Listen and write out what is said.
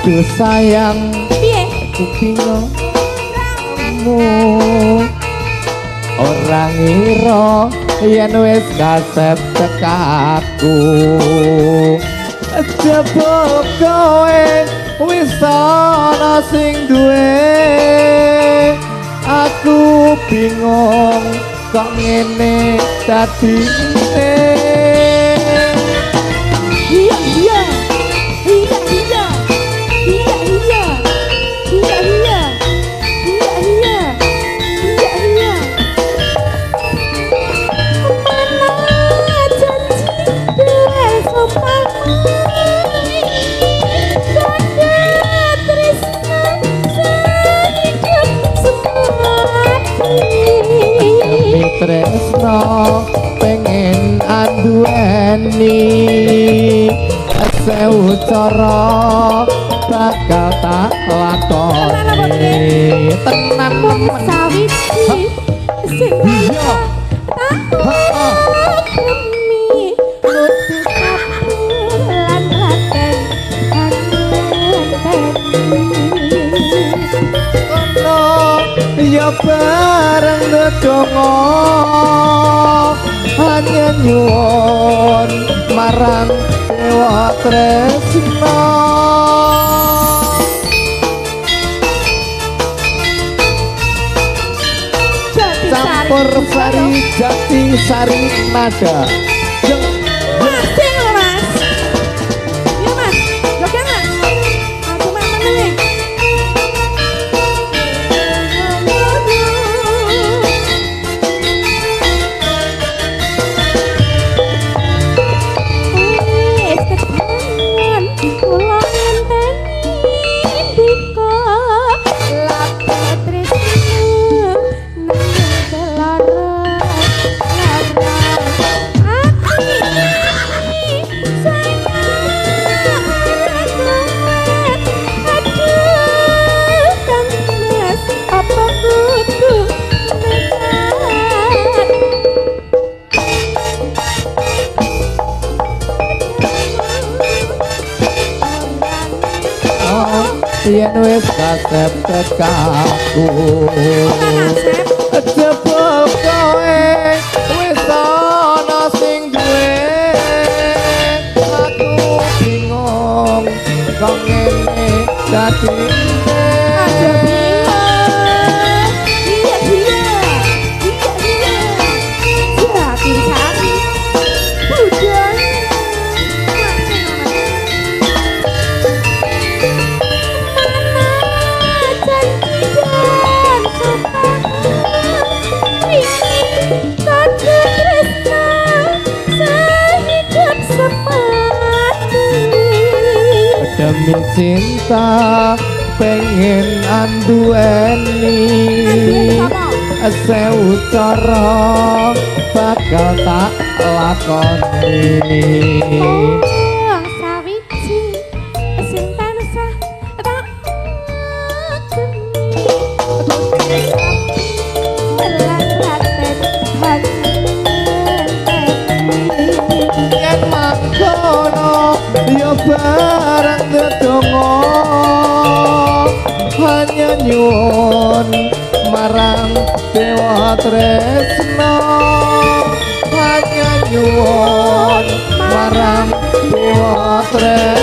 Aduh sayang, piye aku bingung kamu orang ngira yen wis kasep tekaku jebul kowe wis ana sing duwe aku bingung kok ngene dadine iya iya iya iya iya iya iya iya iya iya iya iya mana janji duel sopamu tanda tresna sehidup semati tresno pengen anduweni sewu cara bakal tak lakoni tenan wong sawiji sing iya tak demi nuti sapulan laten ono ya bareng ndonga hanya nyuwun marang dewa tresna campur sari jati sari nada masing lho mas iya mas joget mas aku main meneh wis ketangan kula ngenteni dika laku tresna nang selara yen wis kasep tekaku jebul kowe wis ana sing duwe aku bingung kok ngene dadine aja bingung iya iya iya iya jati sari budaya demi cinta pengen anduweni sewu cara bakal tak lakoni wong sawiji sing tansah tak yen mangkono ya bareng ndonga hanya nyuwun marang dewa tresna hanya nyuwun marang dewa tresna